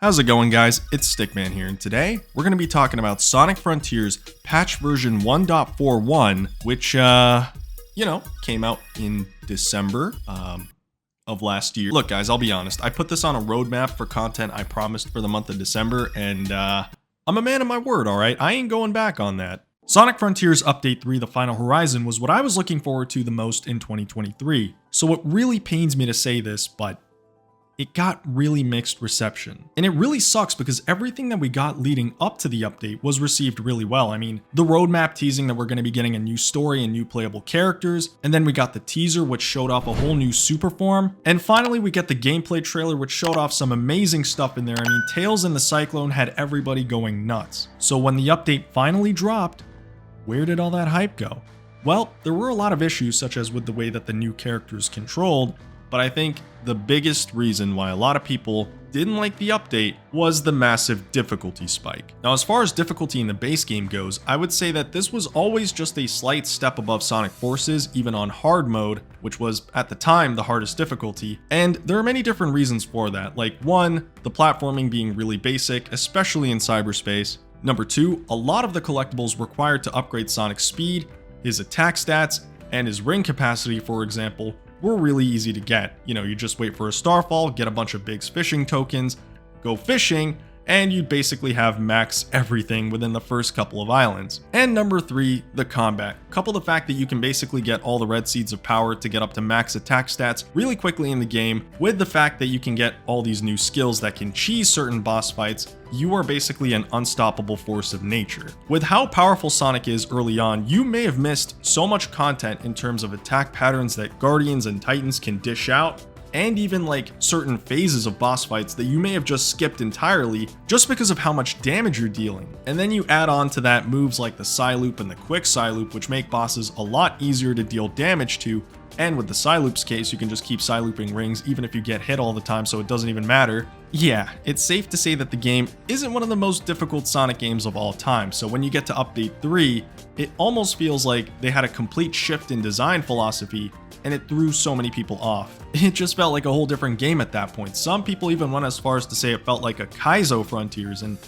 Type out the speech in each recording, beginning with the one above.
How's it going, guys? It's Stickman here, and today we're going to be talking about Sonic Frontiers patch version 1.41, which, came out in December of last year. Look, guys, I'll be honest. I put this on a roadmap for content I promised for the month of December, and I'm a man of my word, alright? I ain't going back on that. Sonic Frontiers Update 3 The Final Horizon was what I was looking forward to the most in 2023. So it really pains me to say this, but it got really mixed reception. And it really sucks because everything that we got leading up to the update was received really well. I mean, the roadmap teasing that we're going to be getting a new story and new playable characters, and then we got the teaser which showed off a whole new super form, and finally we get the gameplay trailer which showed off some amazing stuff in there. I mean, Tails and the Cyclone had everybody going nuts. So when the update finally dropped, where did all that hype go? Well, there were a lot of issues such as with the way that the new characters controlled, but I think the biggest reason why a lot of people didn't like the update was the massive difficulty spike. Now, as far as difficulty in the base game goes, I would say that this was always just a slight step above Sonic Forces, even on hard mode, which was at the time the hardest difficulty. And there are many different reasons for that. Like, one, the platforming being really basic, especially in cyberspace. Number two, a lot of the collectibles required to upgrade Sonic's speed, his attack stats, and his ring capacity, for example, were really easy to get. You know, you just wait for a starfall, get a bunch of Big's fishing tokens, go fishing, and you'd basically have max everything within the first couple of islands. And number three, the combat. Couple the fact that you can basically get all the red seeds of power to get up to max attack stats really quickly in the game, with the fact that you can get all these new skills that can cheese certain boss fights, you are basically an unstoppable force of nature. With how powerful Sonic is early on, you may have missed so much content in terms of attack patterns that Guardians and Titans can dish out, and even like certain phases of boss fights that you may have just skipped entirely just because of how much damage you're dealing. And then you add on to that moves like the Psyloop and the Quick Psyloop, which make bosses a lot easier to deal damage to. And with the Psyloop's case, you can just keep Psylooping rings even if you get hit all the time, so it doesn't even matter. Yeah, it's safe to say that the game isn't one of the most difficult Sonic games of all time, so when you get to Update 3, it almost feels like they had a complete shift in design philosophy, and it threw so many people off. It just felt like a whole different game at that point. Some people even went as far as to say it felt like a Kaizo Frontiers, and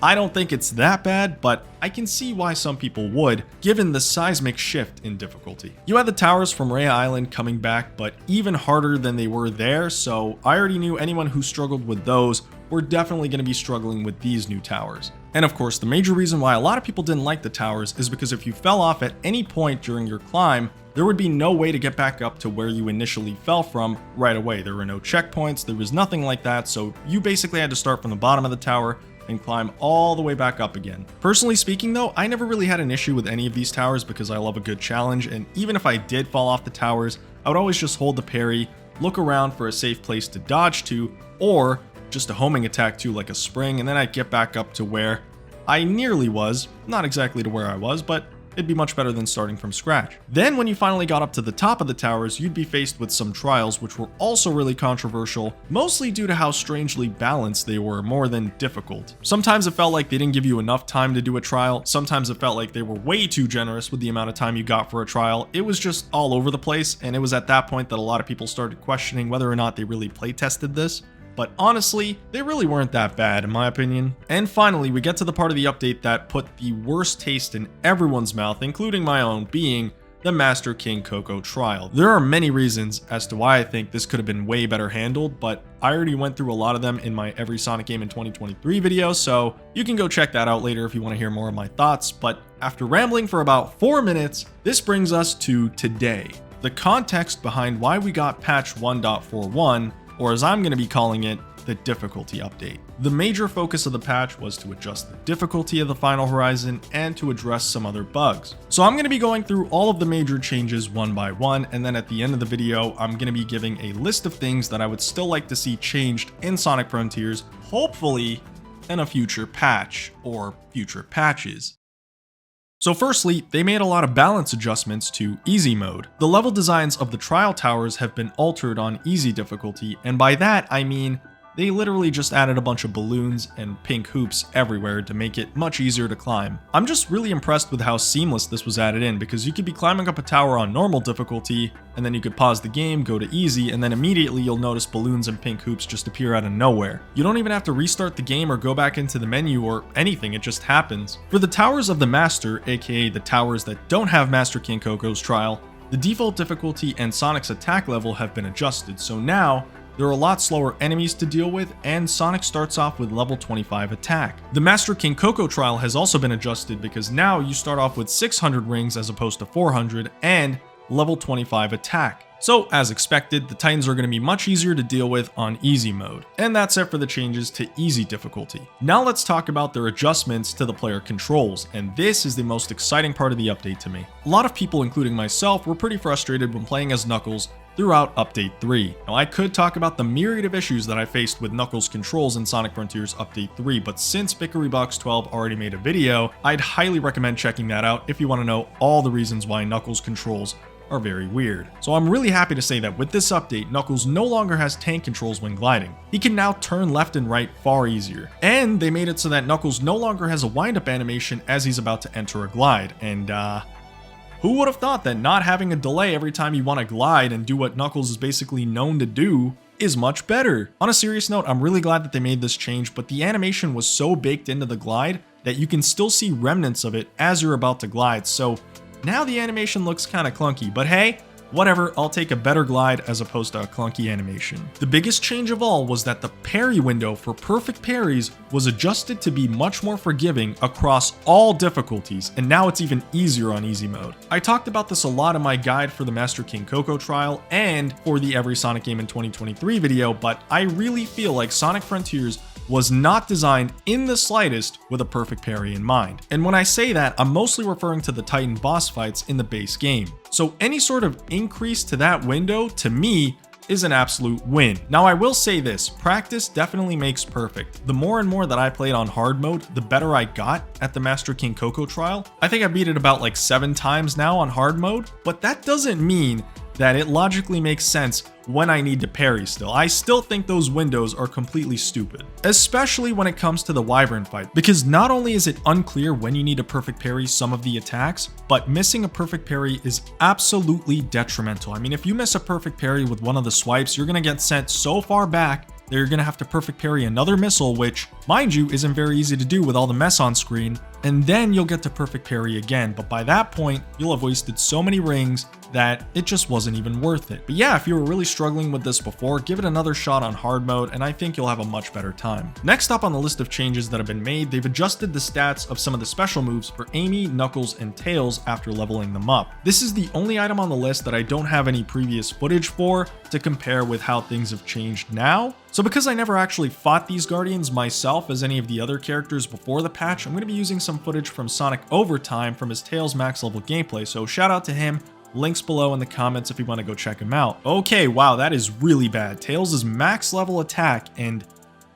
I don't think it's that bad, but I can see why some people would, given the seismic shift in difficulty. You had the towers from Rhea Island coming back, but even harder than they were there, so I already knew anyone who struggled with those were definitely going to be struggling with these new towers. And of course, the major reason why a lot of people didn't like the towers is because if you fell off at any point during your climb, there would be no way to get back up to where you initially fell from right away. There were no checkpoints, there was nothing like that, so you basically had to start from the bottom of the tower and climb all the way back up again. Personally speaking though, I never really had an issue with any of these towers because I love a good challenge, and even if I did fall off the towers, I would always just hold the parry, look around for a safe place to dodge to, or just a homing attack to like a spring, and then I'd get back up to where I nearly was, not exactly to where I was, but it'd be much better than starting from scratch. Then when you finally got up to the top of the towers, you'd be faced with some trials which were also really controversial, mostly due to how strangely balanced they were more than difficult. Sometimes it felt like they didn't give you enough time to do a trial, sometimes it felt like they were way too generous with the amount of time you got for a trial. It was just all over the place, and it was at that point that a lot of people started questioning whether or not they really play tested this. But honestly, they really weren't that bad in my opinion. And finally, we get to the part of the update that put the worst taste in everyone's mouth, including my own, being the Master King Coco trial. There are many reasons as to why I think this could have been way better handled, but I already went through a lot of them in my Every Sonic Game in 2023 video, so you can go check that out later if you want to hear more of my thoughts. But after rambling for about 4 minutes, this brings us to today. The context behind why we got patch 1.41, or as I'm going to be calling it, the difficulty update. The major focus of the patch was to adjust the difficulty of the Final Horizon and to address some other bugs. So I'm going to be going through all of the major changes one by one, and then at the end of the video, I'm going to be giving a list of things that I would still like to see changed in Sonic Frontiers, hopefully in a future patch or future patches. So firstly, they made a lot of balance adjustments to easy mode. The level designs of the trial towers have been altered on easy difficulty, and by that I mean They literally just added a bunch of balloons and pink hoops everywhere to make it much easier to climb. I'm just really impressed with how seamless this was added in, because you could be climbing up a tower on normal difficulty, and then you could pause the game, go to easy, and then immediately you'll notice balloons and pink hoops just appear out of nowhere. You don't even have to restart the game or go back into the menu or anything, it just happens. For the Towers of the Master, aka the towers that don't have Master King Coco's trial, the default difficulty and Sonic's attack level have been adjusted, so now there are a lot slower enemies to deal with, and Sonic starts off with level 25 attack. The Master King Coco trial has also been adjusted because now you start off with 600 rings as opposed to 400 and level 25 attack. So as expected, the Titans are going to be much easier to deal with on easy mode. And that's it for the changes to easy difficulty. Now let's talk about their adjustments to the player controls, and this is the most exciting part of the update to me. A lot of people, including myself, were pretty frustrated when playing as Knuckles throughout Update 3. Now I could talk about the myriad of issues that I faced with Knuckles' controls in Sonic Frontiers Update 3, but since BickeryBox12 already made a video, I'd highly recommend checking that out if you want to know all the reasons why Knuckles' controls are very weird. So I'm really happy to say that with this update, Knuckles no longer has tank controls when gliding. He can now turn left and right far easier. And they made it so that Knuckles no longer has a wind-up animation as he's about to enter a glide. And who would have thought that not having a delay every time you want to glide and do what Knuckles is basically known to do is much better. On a serious note, I'm really glad that they made this change, but the animation was so baked into the glide that you can still see remnants of it as you're about to glide. So now the animation looks kind of clunky, but hey, whatever, I'll take a better glide as opposed to a clunky animation. The biggest change of all was that the parry window for perfect parries was adjusted to be much more forgiving across all difficulties, and now it's even easier on easy mode. I talked about this a lot in my guide for the Master King Coco trial and for the Every Sonic Game in 2023 video, but I really feel like Sonic Frontiers was not designed in the slightest with a perfect parry in mind. And when I say that, I'm mostly referring to the Titan boss fights in the base game. So any sort of increase to that window, to me, is an absolute win. Now I will say this, practice definitely makes perfect. The more and more that I played on hard mode, the better I got at the Master King Coco trial. I think I beat it about like 7 times now on hard mode, but that doesn't mean that it logically makes sense when I need to parry still. I still think those windows are completely stupid, especially when it comes to the Wyvern fight, because not only is it unclear when you need to perfect parry some of the attacks, but missing a perfect parry is absolutely detrimental. I mean, if you miss a perfect parry with one of the swipes, you're gonna get sent so far back that you're gonna have to perfect parry another missile, which, mind you, isn't very easy to do with all the mess on screen, and then you'll get to perfect parry again. But by that point, you'll have wasted so many rings that it just wasn't even worth it. But yeah, if you were really struggling with this before, give it another shot on hard mode, and I think you'll have a much better time. Next up on the list of changes that have been made, they've adjusted the stats of some of the special moves for Amy, Knuckles, and Tails after leveling them up. This is the only item on the list that I don't have any previous footage for to compare with how things have changed now. So because I never actually fought these Guardians myself as any of the other characters before the patch, I'm going to be using some footage from Sonic Overtime from his Tails max level gameplay, so shout out to him. Links below in the comments if you want to go check him out. Okay, wow, that is really bad. Tails' max level attack and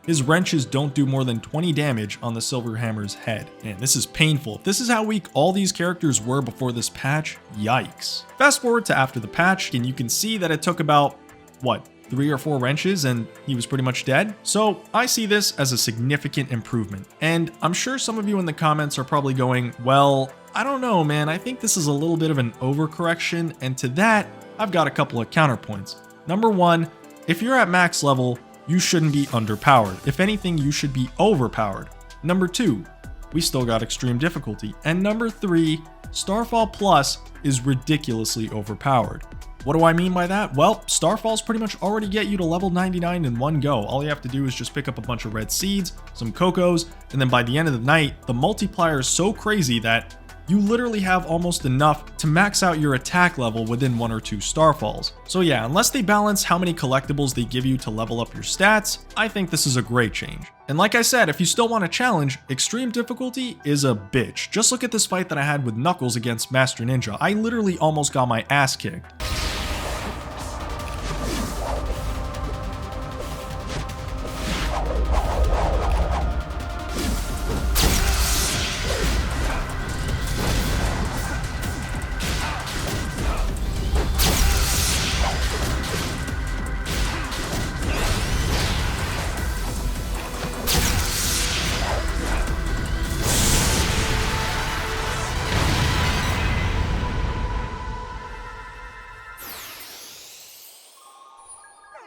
his wrenches don't do more than 20 damage on the Silver Hammer's head. Man, this is painful. If this is how weak all these characters were before this patch, yikes. Fast forward to after the patch, and you can see that it took about, what, 3 or 4 wrenches and he was pretty much dead. So I see this as a significant improvement. And I'm sure some of you in the comments are probably going, well, I don't know, man. I think this is a little bit of an overcorrection. And to that, I've got a couple of counterpoints. Number one, if you're at max level, you shouldn't be underpowered. If anything, you should be overpowered. Number two, we still got extreme difficulty. And number three, Starfall Plus is ridiculously overpowered. What do I mean by that? Well, Starfalls pretty much already get you to level 99 in one go. All you have to do is just pick up a bunch of red seeds, some cocos, and then by the end of the night, the multiplier is so crazy that you literally have almost enough to max out your attack level within 1 or 2 Starfalls. So yeah, unless they balance how many collectibles they give you to level up your stats, I think this is a great change. And like I said, if you still want a challenge, extreme difficulty is a bitch. Just look at this fight that I had with Knuckles against Master Ninja. I literally almost got my ass kicked.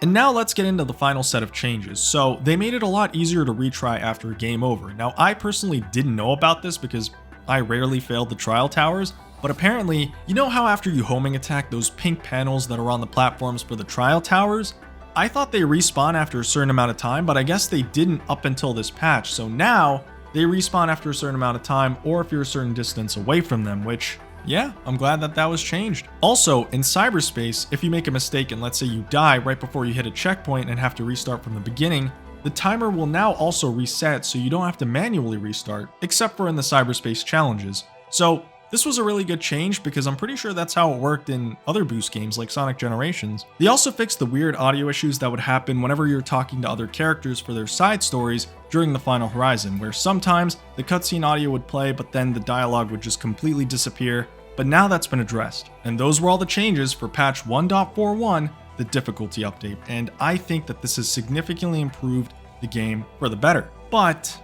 And now let's get into the final set of changes. So they made it a lot easier to retry after game over. Now I personally didn't know about this because I rarely failed the trial towers, but apparently, you know how after you homing attack those pink panels that are on the platforms for the trial towers? I thought they respawn after a certain amount of time, but I guess they didn't up until this patch. So now they respawn after a certain amount of time or if you're a certain distance away from them, which yeah, I'm glad that that was changed. Also, in cyberspace, if you make a mistake and let's say you die right before you hit a checkpoint and have to restart from the beginning, the timer will now also reset so you don't have to manually restart, except for in the cyberspace challenges. So this was a really good change because I'm pretty sure that's how it worked in other Boost games like Sonic Generations. They also fixed the weird audio issues that would happen whenever you're talking to other characters for their side stories during the final horizon, where sometimes the cutscene audio would play but then the dialogue would just completely disappear, but now that's been addressed. And those were all the changes for patch 1.41, the difficulty update, and I think that this has significantly improved the game for the better. But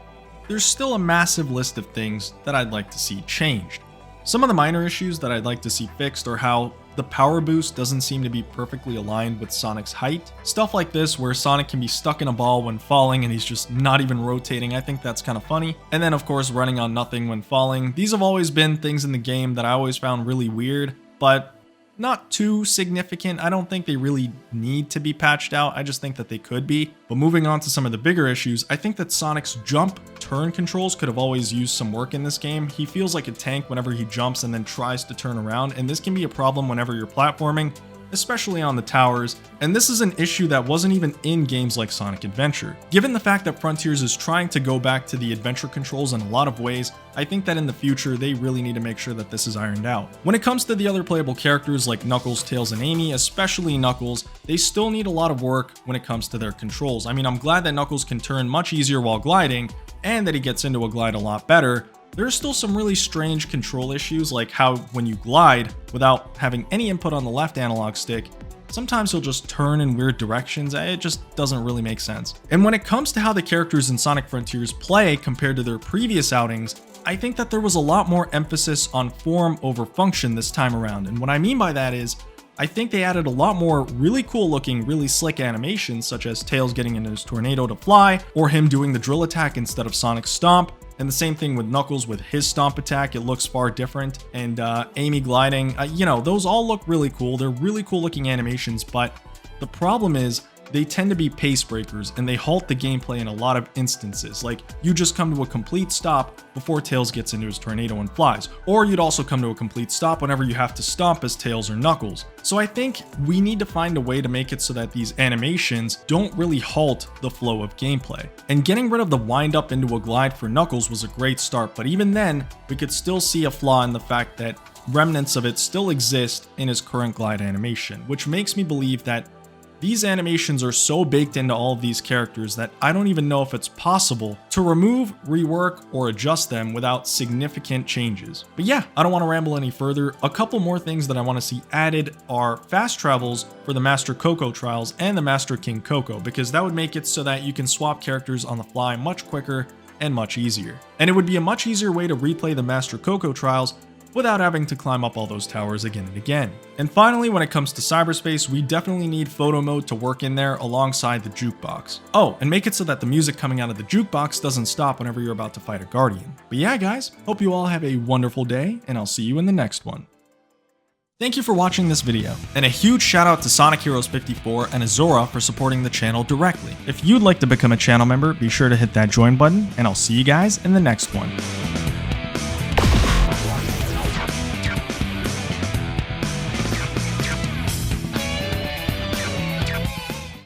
there's still a massive list of things that I'd like to see changed. Some of the minor issues that I'd like to see fixed are how the power boost doesn't seem to be perfectly aligned with Sonic's height. Stuff like this where Sonic can be stuck in a ball when falling and he's just not even rotating. I think that's kind of funny. And then of course running on nothing when falling. These have always been things in the game that I always found really weird, but not too significant. I don't think they really need to be patched out. I just think that they could be. But moving on to some of the bigger issues, I think that Sonic's jump turn controls could have always used some work in this game. He feels like a tank whenever he jumps and then tries to turn around, and this can be a problem whenever you're platforming, especially on the towers, and this is an issue that wasn't even in games like Sonic Adventure. Given the fact that Frontiers is trying to go back to the adventure controls in a lot of ways, I think that in the future they really need to make sure that this is ironed out. When it comes to the other playable characters like Knuckles, Tails, and Amy, especially Knuckles, they still need a lot of work when it comes to their controls. I mean, I'm glad that Knuckles can turn much easier while gliding, and that he gets into a glide a lot better. There are still some really strange control issues, like how when you glide without having any input on the left analog stick, sometimes he'll just turn in weird directions. It just doesn't really make sense. And when it comes to how the characters in Sonic Frontiers play compared to their previous outings, I think that there was a lot more emphasis on form over function this time around. And what I mean by that is, I think they added a lot more really cool looking, really slick animations, such as Tails getting into his tornado to fly, or him doing the drill attack instead of Sonic's stomp. And the same thing with Knuckles with his stomp attack, it looks far different. And Amy gliding, you know, those all look really cool. They're really cool looking animations, but the problem is they tend to be pace breakers and they halt the gameplay in a lot of instances. Like you just come to a complete stop before Tails gets into his tornado and flies, or you'd also come to a complete stop whenever you have to stomp as Tails or Knuckles. So I think we need to find a way to make it so that these animations don't really halt the flow of gameplay. And getting rid of the wind up into a glide for Knuckles was a great start, but even then we could still see a flaw in the fact that remnants of it still exist in his current glide animation, which makes me believe that these animations are so baked into all of these characters that I don't even know if it's possible to remove, rework, or adjust them without significant changes. But yeah, I don't want to ramble any further. A couple more things that I want to see added are fast travels for the Master Coco trials and the Master King Coco, because that would make it so that you can swap characters on the fly much quicker and much easier. And it would be a much easier way to replay the Master Coco trials without having to climb up all those towers again and again. And finally, when it comes to cyberspace, we definitely need photo mode to work in there alongside the jukebox. Oh, and make it so that the music coming out of the jukebox doesn't stop whenever you're about to fight a guardian. But yeah guys, hope you all have a wonderful day, and I'll see you in the next one. Thank you for watching this video, and a huge shout out to Sonic Heroes 54 and Azora for supporting the channel directly. If you'd like to become a channel member, be sure to hit that join button, and I'll see you guys in the next one.